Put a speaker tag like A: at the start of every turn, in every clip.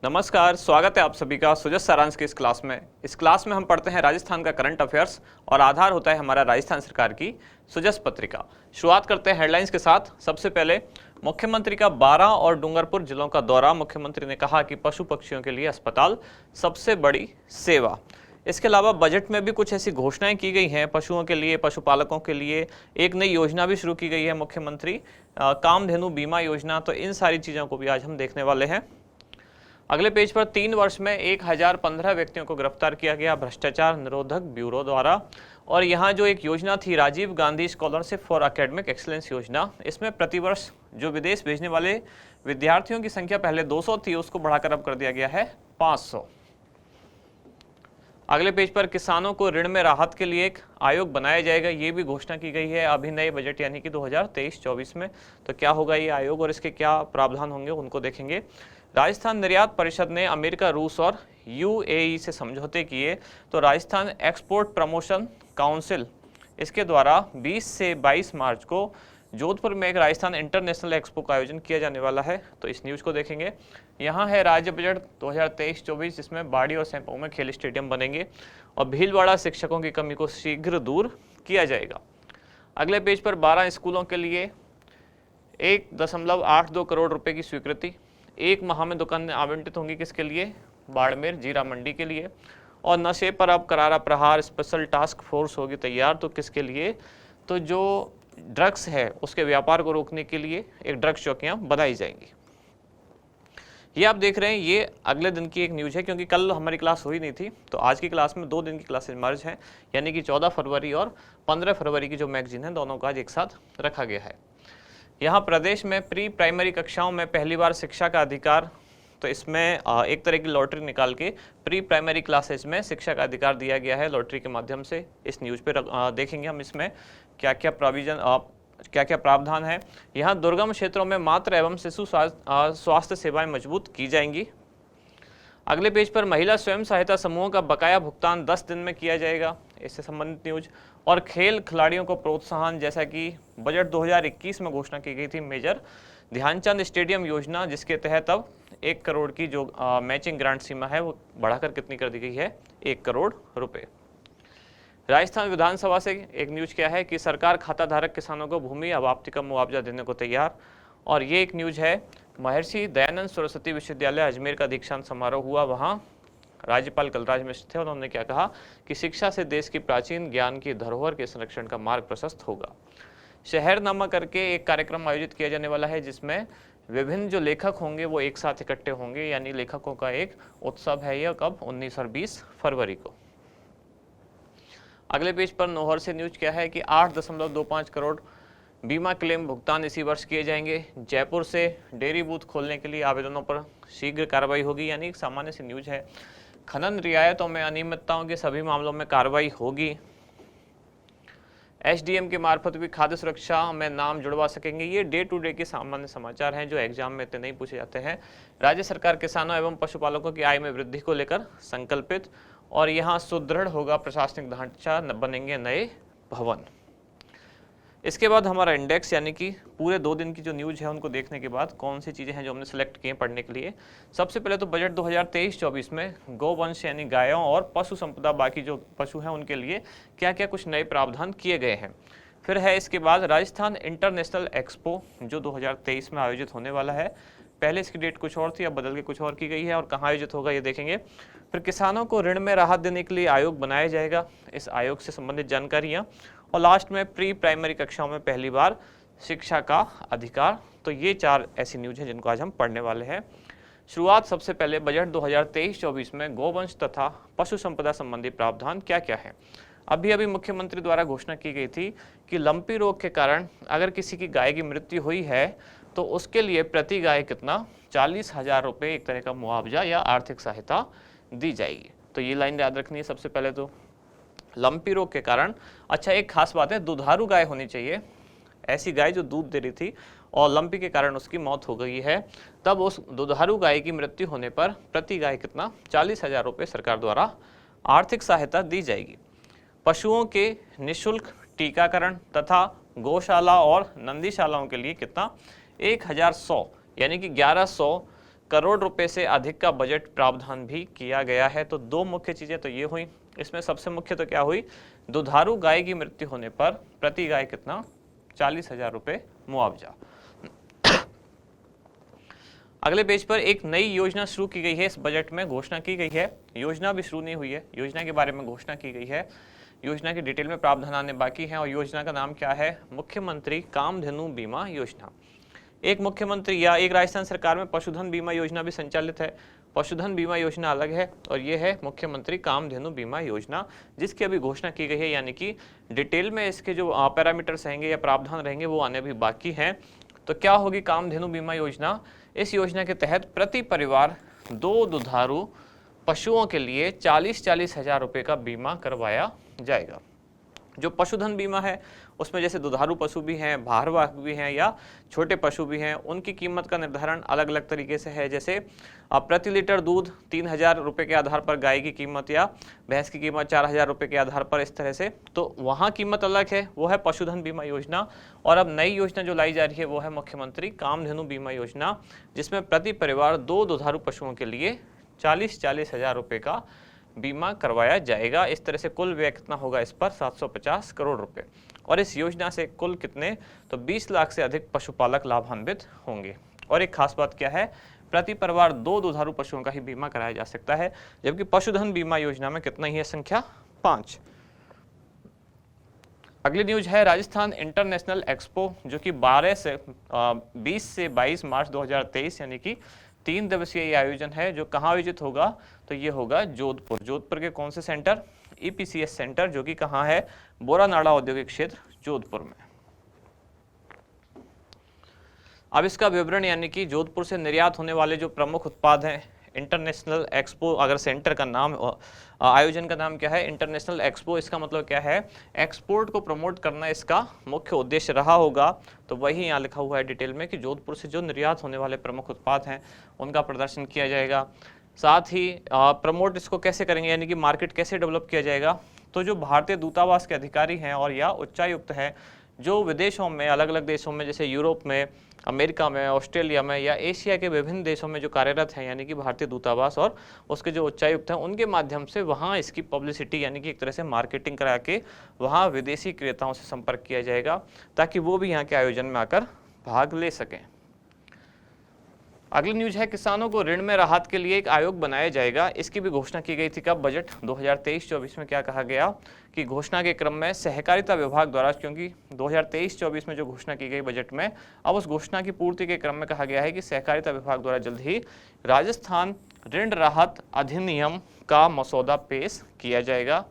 A: नमस्कार, स्वागत है आप सभी का सुजस सारांश की इस क्लास में। इस क्लास में हम पढ़ते हैं राजस्थान का करंट अफेयर्स और आधार होता है हमारा राजस्थान सरकार की सुजस पत्रिका। शुरुआत करते हैं हेडलाइंस के साथ। सबसे पहले मुख्यमंत्री का बारां और डूंगरपुर जिलों का दौरा। मुख्यमंत्री ने कहा कि पशु पक्षियों के लिए अस्पताल सबसे बड़ी सेवा। इसके अलावा बजट में भी कुछ ऐसी घोषणाएं की गई हैं पशुओं के लिए, पशुपालकों के लिए। एक नई योजना भी शुरू की गई है मुख्यमंत्री कामधेनु बीमा योजना। तो इन सारी चीज़ों को भी आज हम देखने वाले हैं। अगले पेज पर 3 वर्ष में 1015 व्यक्तियों को गिरफ्तार किया गया भ्रष्टाचार निरोधक ब्यूरो द्वारा। और यहाँ जो एक योजना थी Rajiv Gandhi scholarship for academic excellence योजना, इसमें प्रतिवर्ष जो विदेश भेजने वाले विद्यार्थियों की संख्या पहले 200 थी, उसको बढ़ाकर अब कर दिया गया है 500। अगले पेज पर किसानों को ऋण में राहत के लिए एक आयोग बनाया जाएगा, ये भी घोषणा की गई है अभी नए बजट यानी कि 2023-24 में। तो क्या होगा ये आयोग और इसके क्या प्रावधान होंगे उनको देखेंगे। राजस्थान निर्यात परिषद ने अमेरिका, रूस और यूएई से समझौते किए। तो राजस्थान एक्सपोर्ट प्रमोशन काउंसिल इसके द्वारा 20 से 22 मार्च को जोधपुर में एक राजस्थान इंटरनेशनल एक्सपो का आयोजन किया जाने वाला है। तो इस न्यूज़ को देखेंगे। यहाँ है राज्य बजट 2023-24, जिसमें बाड़ी और सैंपौ में खेल स्टेडियम बनेंगे और भीलवाड़ा शिक्षकों की कमी को शीघ्र दूर किया जाएगा। अगले पेज पर 12 स्कूलों के लिए 1.82 करोड़ रुपए की स्वीकृति। एक माह में दुकानें आवंटित होंगी किसके लिए? बाड़मेर जीरा मंडी के लिए। और नशे पर अब करारा प्रहार स्पेशल टास्क फोर्स होगी तैयार। तो किसके लिए? तो जो ड्रग्स है उसके व्यापार को रोकने के लिए एक ड्रग्स चौकियां बनाई जाएंगी। ये आप देख रहे हैं, ये अगले दिन की एक न्यूज़ है, क्योंकि कल हमारी क्लास हुई नहीं थी। तो आज की क्लास में 2 दिन की क्लासेज मर्ज हैं, यानी कि 14 फरवरी और 15 फरवरी की जो मैगजीन है दोनों का आज एक साथ रखा गया है। यहाँ प्रदेश में प्री प्राइमरी कक्षाओं में पहली बार शिक्षा का अधिकार। तो इसमें एक तरह की लॉटरी निकाल के प्री प्राइमरी क्लासेज में शिक्षा का अधिकार दिया गया है लॉटरी के माध्यम से। इस न्यूज़ पे देखेंगे हम इसमें क्या क्या प्रोविजन क्या क्या प्रावधान है। यहाँ दुर्गम क्षेत्रों में मातृ एवं शिशु स्वास्थ्य सेवाएं मजबूत की जाएंगी। अगले पेज पर महिला स्वयं सहायता समूहों का बकाया भुगतान 10 दिन में किया जाएगा, इससे संबंधित न्यूज। और खेल खिलाड़ियों को प्रोत्साहन, जैसा कि बजट 2021 में घोषणा की गई थी मेजर ध्यानचंद स्टेडियम योजना, जिसके तहत अब 1 करोड़ की जो मैचिंग ग्रांट सीमा है वो बढ़ाकर कितनी कर दी गई है? 1 करोड़ रुपए। राजस्थान विधानसभा से एक न्यूज क्या है कि सरकार खाता धारक किसानों को भूमि अवाप्ति का मुआवजा देने को तैयार। और ये एक न्यूज है, महर्षि दयानंद सरस्वती विश्वविद्यालय अजमेर का दीक्षांत समारोह हुआ, वहाँ राज्यपाल कलराज मिश्र थे। उन्होंने क्या कहा कि शिक्षा से देश की प्राचीन ज्ञान की धरोहर के संरक्षण का मार्ग प्रशस्त होगा। शहरनामा करके एक कार्यक्रम आयोजित किया जाने वाला है, जिसमें विभिन्न जो लेखक होंगे वो एक साथ इकट्ठे होंगे, यानी लेखकों का एक उत्सव है। यह कब? 19 और 20 फरवरी को। अगले पेज पर नौहर से न्यूज क्या है कि 8.25 करोड़ बीमा क्लेम भुगतान इसी वर्ष किए जाएंगे। जयपुर से डेयरी बूथ खोलने के लिए आवेदनों पर शीघ्र कार्रवाई होगी, यानी एक सामान्य सी न्यूज है। खनन रियायतों में अनियमितताओं के सभी मामलों में कार्रवाई होगी। एसडीएम के मार्फत भी खाद्य सुरक्षा में नाम जुड़वा सकेंगे। ये डे टू डे के सामान्य समाचार हैं जो एग्जाम में इतने नहीं पूछे जाते हैं। राज्य सरकार किसानों एवं पशुपालकों की आय में वृद्धि को लेकर संकल्पित। और यहाँ सुदृढ़ होगा प्रशासनिक ढांचा, बनेंगे नए भवन। इसके बाद हमारा इंडेक्स, यानी कि पूरे 2 दिन की जो न्यूज़ है उनको देखने के बाद कौन सी चीज़ें हैं जो हमने सेलेक्ट किए पढ़ने के लिए। सबसे पहले तो बजट 2023-24 में गौवंश यानी गायों और पशु संपदा, बाकी जो पशु हैं उनके लिए क्या क्या कुछ नए प्रावधान किए गए हैं। फिर है इसके बाद राजस्थान इंटरनेशनल एक्सपो जो 2023 में आयोजित होने वाला है। पहले इसकी डेट कुछ और थी, अब बदल के कुछ और की गई है, और कहाँ आयोजित होगा ये देखेंगे। फिर किसानों को ऋण में राहत देने के लिए आयोग बनाया जाएगा, इस आयोग से संबंधित जानकारियाँ। और लास्ट में प्री प्राइमरी कक्षाओं में पहली बार शिक्षा का अधिकार। तो ये 4 ऐसी न्यूज़ हैं जिनको आज हम पढ़ने वाले हैं। शुरुआत सबसे पहले बजट 2023-24 में गौवंश तथा पशु संपदा संबंधी प्रावधान क्या क्या है। अभी मुख्यमंत्री द्वारा घोषणा की गई थी कि लंपी रोग के कारण अगर किसी की गाय की मृत्यु हुई है तो उसके लिए प्रति गाय कितना? 40,000 रुपये एक तरह का मुआवजा या आर्थिक सहायता दी जाएगी। तो ये लाइन याद रखनी है सबसे पहले तो, लंपी रोग के कारण। अच्छा, एक खास बात है, दुधारू गाय होनी चाहिए। ऐसी गाय जो दूध दे रही थी और लंपी के कारण उसकी मौत हो गई है, तब उस दुधारू गाय की मृत्यु होने पर प्रति गाय कितना? 40,000 रुपये सरकार द्वारा आर्थिक सहायता दी जाएगी। पशुओं के निःशुल्क टीकाकरण तथा गौशाला और नंदीशालाओं के लिए कितना? 1100 यानी कि 1100 करोड़ रुपए से अधिक का बजट प्रावधान भी किया गया है। तो दो मुख्य चीजें तो ये हुई, इसमें सबसे मुख्य तो क्या हुई, दुधारू गाय की मृत्यु होने पर प्रति गाय कितना, 40,000 रुपए मुआवजा। अगले पेज पर एक नई योजना शुरू की गई है, इस बजट में घोषणा की गई है, योजना भी शुरू नहीं हुई है, योजना के बारे में घोषणा की गई है, योजना की डिटेल में प्रावधान आने बाकी हैं। और योजना का नाम क्या है, मुख्यमंत्री कामधेनु बीमा योजना। एक मुख्यमंत्री या एक राजस्थान सरकार में पशुधन बीमा योजना भी संचालित है, पशुधन बीमा योजना अलग है और ये है मुख्यमंत्री कामधेनु बीमा योजना, जिसकी अभी घोषणा की गई है, यानी कि डिटेल में इसके जो पैरामीटर्स रहेंगे या प्रावधान रहेंगे वो आने भी बाकी हैं। तो क्या होगी कामधेनु बीमा योजना, इस योजना के तहत प्रति परिवार 2 दुधारू पशुओं के लिए 40-40 हजार रुपये का बीमा करवाया जाएगा। जो पशुधन बीमा है उसमें जैसे दुधारू पशु भी हैं, भारवाहक भी हैं या छोटे पशु भी हैं, उनकी कीमत का निर्धारण अलग अलग तरीके से है। जैसे प्रति लीटर दूध 3,000 रुपये के आधार पर गाय की कीमत या भैंस की कीमत 4,000 रुपये के आधार पर, इस तरह से, तो वहाँ कीमत अलग है, वो है पशुधन बीमा योजना। और अब नई योजना जो लाई जा रही है वो है मुख्यमंत्री कामधेनु बीमा योजना, जिसमें प्रति परिवार 2 दुधारू पशुओं के लिए 40-40 हजार रुपये का बीमा करवाया जाएगा। इस तरह से कुल व्यय कितना होगा इस पर, 750 करोड़ रुपए। और इस योजना से कुल कितने, तो 20 लाख से अधिक पशुपालक लाभान्वित होंगे। और एक खास बात क्या है, प्रति परिवार 2 दुधारू पशुओं का ही बीमा कराया जा सकता है, जबकि पशुधन बीमा योजना में कितना ही है संख्या, 5। अगली न्यूज है राजस्थान इंटरनेशनल एक्सपो, जो कि 20 से 22 मार्च 2023 यानी कि 3 दिवसीय ये आयोजन है, जो कहाँ आयोजित होगा, तो ये होगा जोधपुर। जोधपुर के कौन से सेंटर, ईपीसीएस सेंटर, जो कि कहाँ है, बोरानाड़ा औद्योगिक क्षेत्र जोधपुर में। अब इसका विवरण, यानी कि जोधपुर से निर्यात होने वाले जो प्रमुख उत्पाद हैं, इंटरनेशनल एक्सपो अगर सेंटर का नाम, आयोजन का नाम क्या है, इंटरनेशनल एक्सपो, इसका मतलब क्या है, एक्सपोर्ट को प्रमोट करना इसका मुख्य उद्देश्य रहा होगा। तो वही यहाँ लिखा हुआ है डिटेल में कि जोधपुर से जो निर्यात होने वाले प्रमुख उत्पाद हैं उनका प्रदर्शन किया जाएगा। साथ ही प्रमोट इसको कैसे करेंगे, यानी कि मार्केट कैसे डेवलप किया जाएगा, तो जो भारतीय दूतावास के अधिकारी हैं और या उच्चायुक्त हैं, जो विदेशों में, अलग अलग देशों में, जैसे यूरोप में, अमेरिका में, ऑस्ट्रेलिया में या एशिया के विभिन्न देशों में जो कार्यरत हैं, यानी कि भारतीय दूतावास और उसके जो उच्चायुक्त हैं, उनके माध्यम से वहाँ इसकी पब्लिसिटी, यानी कि एक तरह से मार्केटिंग करा के वहाँ विदेशी क्रेताओं से संपर्क किया जाएगा, ताकि वो भी यहाँ के आयोजन में आकर भाग ले सकें। अगली न्यूज है किसानों को ऋण में राहत के लिए एक आयोग बनाया जाएगा, इसकी भी घोषणा की गई थी। कब, बजट 2023-24 में क्या कहा गया कि घोषणा के क्रम में सहकारिता विभाग द्वारा, क्योंकि 2023-24 में जो घोषणा की गई बजट में, अब उस घोषणा की पूर्ति के क्रम में कहा गया है कि सहकारिता विभाग द्वारा जल्द ही राजस्थान ऋण राहत अधिनियम का मसौदा पेश किया जाएगा।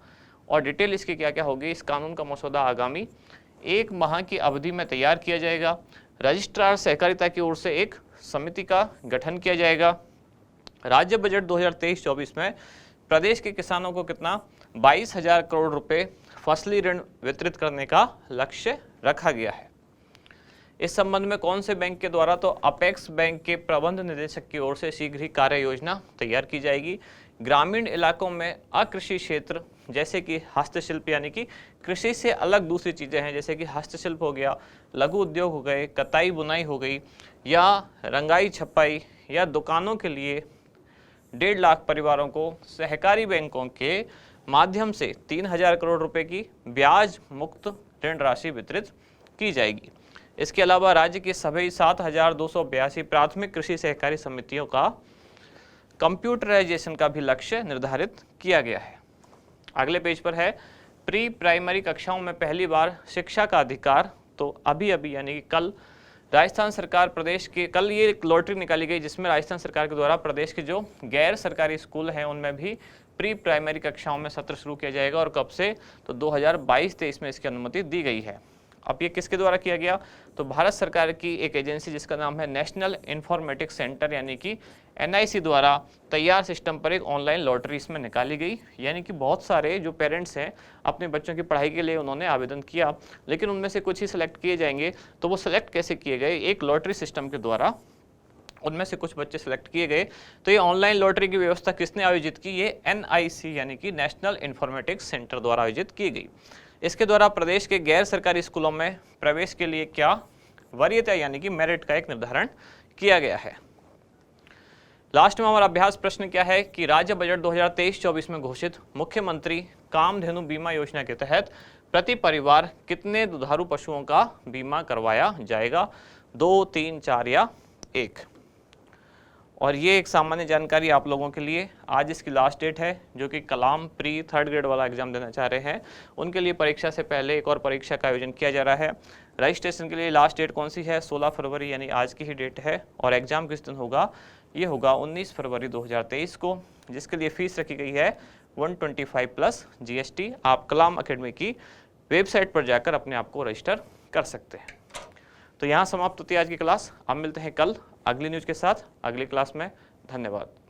A: और डिटेल इसकी क्या क्या होगी, इस कानून का मसौदा आगामी 1 माह की अवधि में तैयार किया जाएगा। रजिस्ट्रार सहकारिता की ओर से एक समिति का गठन किया जाएगा। राज्य बजट 2023-24 में प्रदेश के किसानों को कितना, 22,000 करोड़ रुपए फसली ऋण वितरित करने का लक्ष्य रखा गया है। इस संबंध में कौन से बैंक के द्वारा, तो अपेक्स बैंक के प्रबंध निदेशक की ओर से शीघ्र ही कार्य योजना तैयार की जाएगी। ग्रामीण इलाकों में अकृषि क्षेत्र जैसे कि हस्तशिल्प, यानी कि कृषि से अलग दूसरी चीज़ें हैं, जैसे कि हस्तशिल्प हो गया, लघु उद्योग हो गए, कताई बुनाई हो गई, या रंगाई छपाई, या दुकानों के लिए 1.5 लाख परिवारों को सहकारी बैंकों के माध्यम से 3,000 करोड़ रुपए की ब्याज मुक्त ऋण राशि वितरित की जाएगी। इसके अलावा राज्य की सभी 7,282 प्राथमिक कृषि सहकारी समितियों का कंप्यूटराइजेशन का भी लक्ष्य निर्धारित किया गया है। अगले पेज पर है प्री प्राइमरी कक्षाओं में पहली बार शिक्षा का अधिकार। तो अभी यानी कि कल राजस्थान सरकार प्रदेश के, कल ये एक लॉटरी निकाली गई जिसमें राजस्थान सरकार के द्वारा प्रदेश के जो गैर सरकारी स्कूल हैं उनमें भी प्री प्राइमरी कक्षाओं में सत्र शुरू किया जाएगा। और कब से, तो 2022-23 में इसकी अनुमति दी गई है। अब ये किसके द्वारा किया गया, तो भारत सरकार की एक एजेंसी जिसका नाम है नेशनल इन्फॉर्मेटिक्स सेंटर यानी कि NIC द्वारा तैयार सिस्टम पर एक ऑनलाइन लॉटरी इसमें निकाली गई। यानी कि बहुत सारे जो पेरेंट्स हैं अपने बच्चों की पढ़ाई के लिए उन्होंने आवेदन किया, लेकिन उनमें से कुछ ही सिलेक्ट किए जाएंगे। तो वो सिलेक्ट कैसे किए गए, एक लॉटरी सिस्टम के द्वारा उनमें से कुछ बच्चे सिलेक्ट किए गए। तो ये ऑनलाइन लॉटरी की व्यवस्था किसने आयोजित की, ये NIC यानी कि नेशनल इन्फॉर्मेटिक्स सेंटर द्वारा आयोजित की गई। इसके द्वारा प्रदेश के गैर सरकारी स्कूलों में प्रवेश के लिए क्या वरीयता यानी कि मेरिट का एक निर्धारण किया गया है। लास्ट में हमारा अभ्यास प्रश्न क्या है कि राज्य बजट 2023-24 में घोषित मुख्यमंत्री कामधेनु बीमा योजना के तहत प्रति परिवार कितने दुधारू पशुओं का बीमा करवाया जाएगा, 2, 3, 4 या 1। और ये एक सामान्य जानकारी आप लोगों के लिए, आज इसकी लास्ट डेट है। जो कि कलाम प्री 3rd ग्रेड वाला एग्जाम देना चाह रहे हैं उनके लिए परीक्षा से पहले एक और परीक्षा का आयोजन किया जा रहा है। रजिस्ट्रेशन के लिए लास्ट डेट कौन सी है, 16 फरवरी यानी आज की ही डेट है। और एग्जाम किस दिन होगा, ये होगा 19 फरवरी 2023 को, जिसके लिए फीस रखी गई है 125 प्लस GST। आप कलाम अकेडमी की वेबसाइट पर जाकर अपने आप को रजिस्टर कर सकते हैं। तो यहाँ समाप्त होती है आज की क्लास। अब मिलते हैं कल अगली न्यूज़ के साथ अगली क्लास में। धन्यवाद।